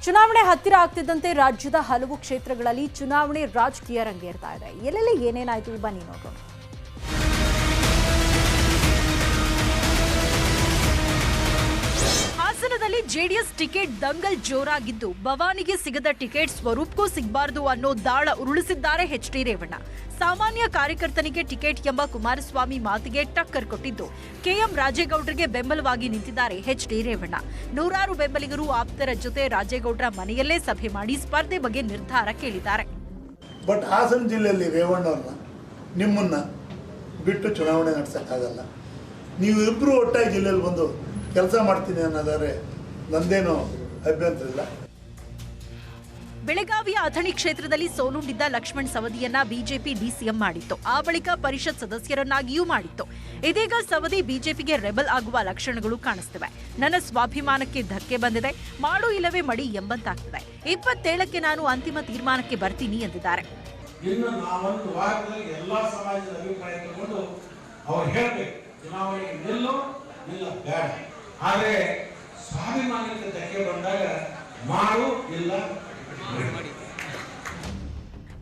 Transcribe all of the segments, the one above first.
ಚುನಾವಣೆ ಹತ್ತಿರ ಆಗ್ತಿದ್ದಂತೆ ರಾಜ್ಯದ ಹಲವು ಕ್ಷೇತ್ರಗಳಲ್ಲಿ ಚುನಾವಣೆ ರಾಜಕೀಯ ರಂಗೇರ್ತಾ ಇದೆ. ಎಲ್ಲೆಲ್ಲಿ ಏನೇನಾಯ್ತು ಬನ್ನಿ ನೋಡೋಣ. ಹಾಸನದಲ್ಲಿ ಜೆಡಿಎಸ್ ಟಿಕೆಟ್ ದಂಗಲ್ ಜೋರಾಗಿದ್ದು, ಭವಾನಿಗೆ ಸಿಗದ ಟಿಕೆಟ್ ಸ್ವರೂಪ್ಗೂ ಸಿಗಬಾರದು ಅನ್ನೋ ದಾಳ ಉರುಳಿಸಿದ್ದಾರೆ ಎಚ್.ಡಿ. ರೇವಣ್ಣ. ಸಾಮಾನ್ಯ ಕಾರ್ಯಕರ್ತನಿಗೆ ಟಿಕೆಟ್ ಎಂಬ ಕುಮಾರಸ್ವಾಮಿ ಮಾತಿಗೆ ಟಕ್ಕರ್ ಕೊಟ್ಟಿದ್ದು, ಕೆಎಂ ರಾಜೇಗೌಡರಿಗೆ ಬೆಂಬಲವಾಗಿ ನಿಂತಿದ್ದಾರೆ ಎಚ್.ಡಿ. ರೇವಣ್ಣ. ನೂರಾರು ಬೆಂಬಲಿಗರು ಆಪ್ತರ ಜೊತೆ ರಾಜೇಗೌಡರ ಮನೆಯಲ್ಲೇ ಸಭೆ ಮಾಡಿ ಸ್ಪರ್ಧೆ ಬಗ್ಗೆ ನಿರ್ಧಾರ ಕೇಳಿದ್ದಾರೆ. ಬಟ್ ಹಾಸನ ಜಿಲ್ಲೆಯಲ್ಲಿ ರೇವಣ್ಣವ್ರನ್ನ ನಿಮ್ಮನ್ನ ಬಿಟ್ಟು ಚುನಾವಣೆ ನಡೆಸೋಕ್ಕಾಗಲ್ಲ. ನೀವು ಇಬ್ಬರು ಒಟ್ಟಾಗಿ ಜಿಲ್ಲೆಯಲ್ಲಿ ಬಂದು ಕೆಲಸ ಮಾಡ್ತೀನಿ ಅನ್ನೋದಾದ್ರೆ ನಂದೇನೋ ಅಭ್ಯಂತರ ಇಲ್ಲ. ಬೆಳಗಾವಿಯ ಅಥಣಿ ಕ್ಷೇತ್ರದಲ್ಲಿ ಸೋಲುಂಡಿದ್ದ ಲಕ್ಷ್ಮಣ್ ಸವದಿಯನ್ನ ಬಿಜೆಪಿ ಡಿಸಿಎಂ ಮಾಡಿತ್ತು. ಆ ಬಳಿಕ ಪರಿಷತ್ ಸದಸ್ಯರನ್ನಾಗಿಯೂ ಮಾಡಿತ್ತು. ಇದೀಗ ಸವದಿ ಬಿಜೆಪಿಗೆ ರೆಬಲ್ ಆಗುವ ಲಕ್ಷಣಗಳು ಕಾಣಿಸ್ತಿವೆ. ನನ್ನ ಸ್ವಾಭಿಮಾನಕ್ಕೆ ಧಕ್ಕೆ ಬಂದಿದೆ, ಮಾಡು ಇಲ್ಲವೇ ಮಡಿ ಎಂಬಂತಾಗ್ತಿದೆ. 27ಕ್ಕೆ ನಾನು ಅಂತಿಮ ತೀರ್ಮಾನಕ್ಕೆ ಬರ್ತೀನಿ ಎಂದಿದ್ದಾರೆ. ಆದರೆ ಸ್ವಾಭಿಮಾನಕ್ಕೆ ಧಕ್ಕೆ ಬಂದಾಗ ಮಾಡು ಇಲ್ಲ.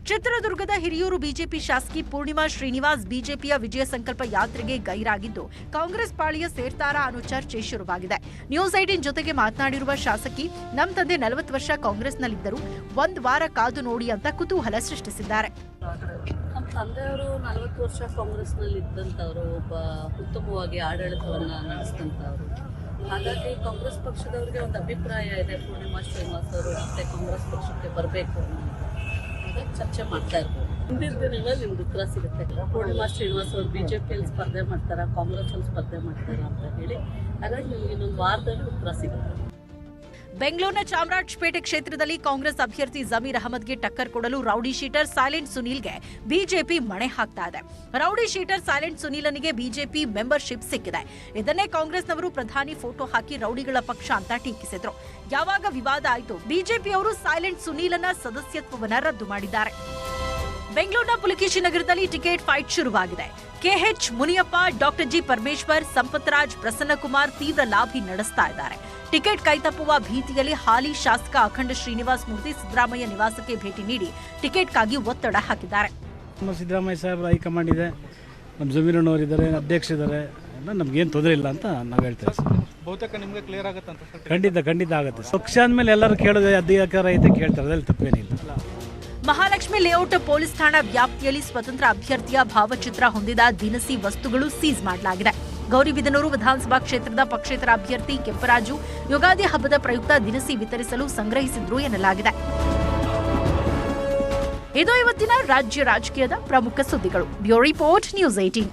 ಚಿತ್ರದುರ್ಗದ ಹಿರಿಯೂರು ಬಿಜೆಪಿ ಶಾಸಕಿ ಪೂರ್ಣಿಮಾ ಶ್ರೀನಿವಾಸ್ ಬಿಜೆಪಿಯ ವಿಜಯ ಸಂಕಲ್ಪ ಯಾತ್ರೆಗೆ ಗೈರಾಗಿದ್ದು, ಕಾಂಗ್ರೆಸ್ ಪಾಳಿಯ ಸೇರ್ತಾರಾ ಅನ್ನೋ ಚರ್ಚೆ ಶುರುವಾಗಿದೆ. ನ್ಯೂಸ್ 18 ಜೊತೆಗೆ ಮಾತನಾಡಿರುವ ಶಾಸಕಿ, ನಮ್ಮ ತಂದೆ 40 ವರ್ಷ ಕಾಂಗ್ರೆಸ್ನಲ್ಲಿದ್ದರು, 1 ವಾರ ಕಾದು ನೋಡಿ ಅಂತ ಕುತೂಹಲ ಸೃಷ್ಟಿಸಿದ್ದಾರೆ. ನಮ್ಮ ತಂದೆಯವರು 40 ವರ್ಷ ಕಾಂಗ್ರೆಸ್ನಲ್ಲಿ ಇದ್ದಂಥವರು, ಒಬ್ಬ ಉತ್ತಮವಾಗಿ ಆಡಳಿತವನ್ನು ನಡೆಸಿದಂಥವರು. ಹಾಗಾಗಿ ಕಾಂಗ್ರೆಸ್ ಪಕ್ಷದವರಿಗೆ ಒಂದು ಅಭಿಪ್ರಾಯ ಇದೆ, ಪೂರ್ಣಿಮಾ ಶ್ರೀನಿವಾಸ್ ಅವರು ಮತ್ತೆ ಕಾಂಗ್ರೆಸ್ ಪಕ್ಷಕ್ಕೆ ಬರಬೇಕು ಅನ್ನೋ ಚರ್ಚೆ ಮಾಡ್ತಾ ಇರ್ಬೋದು. ಮುಂದಿನ ದಿನಗಳಲ್ಲಿ ನಿಮ್ಗೆ ಉತ್ತರ ಸಿಗುತ್ತೆ. ಪೂರ್ಣಿಮಾ ಶ್ರೀನಿವಾಸ್ ಅವರು ಬಿಜೆಪಿಯಲ್ಲಿ ಸ್ಪರ್ಧೆ ಮಾಡ್ತಾರಾ, ಕಾಂಗ್ರೆಸ್ಸಲ್ಲಿ ಸ್ಪರ್ಧೆ ಮಾಡ್ತಾರಾ ಅಂತ ಹೇಳಿ. ಹಾಗಾಗಿ ನಿಮ್ಗೆ ಇನ್ನೊಂದು ವಾರದಲ್ಲಿ ಉತ್ತರ ಸಿಗುತ್ತೆ. ಬೆಂಗಳೂರಿನ ಚಾಮರಾಜಪೇಟೆ ಕ್ಷೇತ್ರದಲ್ಲಿ ಕಾಂಗ್ರೆಸ್ ಅಭ್ಯರ್ಥಿ ಜಮೀರ್ ಅಹಮದ್ಗೆ ಟಕ್ಕರ್ ಕೊಡಲು ರೌಡಿ ಶೀಟರ್ ಸೈಲೆಂಟ್ ಸುನೀಲ್ಗೆ ಬಿಜೆಪಿ ಮಣೆ ಹಾಕ್ತಾ ಇದೆ. ರೌಡಿ ಶೀಟರ್ ಸೈಲೆಂಟ್ ಸುನೀಲನಿಗೆ ಬಿಜೆಪಿ ಮೆಂಬರ್ಶಿಪ್ ಸಿಕ್ಕಿದೆ. ಇದನ್ನೇ ಕಾಂಗ್ರೆಸ್ನವರು ಪ್ರಧಾನಿ ಫೋಟೋ ಹಾಕಿ ರೌಡಿಗಳ ಪಕ್ಷ ಅಂತ ಟೀಕಿಸಿದ್ರು. ಯಾವಾಗ ವಿವಾದ ಆಯಿತು, ಬಿಜೆಪಿಯವರು ಸೈಲೆಂಟ್ ಸುನೀಲನ ಸದಸ್ಯತ್ವವನ್ನು ರದ್ದು ಮಾಡಿದ್ದಾರೆ. ಬೆಂಗಳೂರಿನ ಪುಲಕೇಶಿ ನಗರದಲ್ಲಿ ಟಿಕೆಟ್ ಫೈಟ್ ಶುರುವಾಗಿದೆ. ಕೆಎಚ್ ಮುನಿಯಪ್ಪ, ಡಾಕ್ಟರ್ ಜಿ ಪರಮೇಶ್ವರ್, ಸಂಪತ್ರಾಜ್, ಪ್ರಸನ್ನಕುಮಾರ್ ತೀವ್ರ ಲಾಬಿ ನಡೆಸ್ತಾ ಇದ್ದಾರೆ. ಟಿಕೆಟ್ ಕೈತಪ್ಪುವ ಭೀತಿಯಲ್ಲಿ ಹಾಲಿ ಶಾಸಕ ಅಖಂಡ ಶ್ರೀನಿವಾಸ್ ಮೂರ್ತಿ ಸಿದ್ದರಾಮಯ್ಯ ನಿವಾಸಕ್ಕೆ ಭೇಟಿ ನೀಡಿ ಟಿಕೆಟ್ಗಾಗಿ ಒತ್ತಡ ಹಾಕಿದ್ದಾರೆ. ಸಿದ್ದರಾಮಯ್ಯ ಸಾಹೇಬ್ ಹೈಕಮಾಂಡ್ ಇದೆ, ನಮ್ಮ ಜಮೀರಣ್ಣವರಿದ್ದಾರೆ, ಅಧ್ಯಕ್ಷರಿದ್ದಾರೆ, ಎಲ್ಲ ನಮ್ಗೇನು ತೊಂದರೆ ಇಲ್ಲ ಅಂತ ನಾವು ಹೇಳ್ತೇವೆ ಸರ್. ಬಹುತೇಕ ನಿಮಗೆ ಕ್ಲಿಯರ್ ಆಗುತ್ತೆ ಅಂತ? ಖಂಡಿತ ಆಗುತ್ತೆ. ಪಕ್ಷ ಅಂದಮೇಲೆ ಎಲ್ಲರೂ ಕೇಳೋದು ಅಧಿಕಾರ ಐತೆ ಕೇಳ್ತಾರೆ, ಅದ್ರಲ್ಲಿ ತಪ್ಪೇನಿಲ್ಲ. ಮಹಾಲಕ್ಷ್ಮಿ ಲೇಔಟ್ ಪೊಲೀಸ್ ಠಾಣಾ ವ್ಯಾಪ್ತಿಯಲ್ಲಿ ಸ್ವತಂತ್ರ ಅಭ್ಯರ್ಥಿಯ ಭಾವಚಿತ್ರ ಹೊಂದಿದ ದಿನಸಿ ವಸ್ತುಗಳು ಸೀಸ್ ಮಾಡಲಾಗಿದೆ. ಗೌರಿಬಿದನೂರು ವಿಧಾನಸಭಾ ಕ್ಷೇತ್ರದ ಪಕ್ಷೇತರ ಅಭ್ಯರ್ಥಿ ಕೆಂಪರಾಜು ಯುಗಾದಿ ಹಬ್ಬದ ಪ್ರಯುಕ್ತ ದಿನಸಿ ವಿತರಿಸಲು ಸಂಗ್ರಹಿಸಿದ್ರು ಎನ್ನಲಾಗಿದೆ. ಇದು ಇವತ್ತಿನ ರಾಜ್ಯ ರಾಜಕೀಯದ ಪ್ರಮುಖ ಸುದ್ದಿಗಳು. Bureau report, news 18.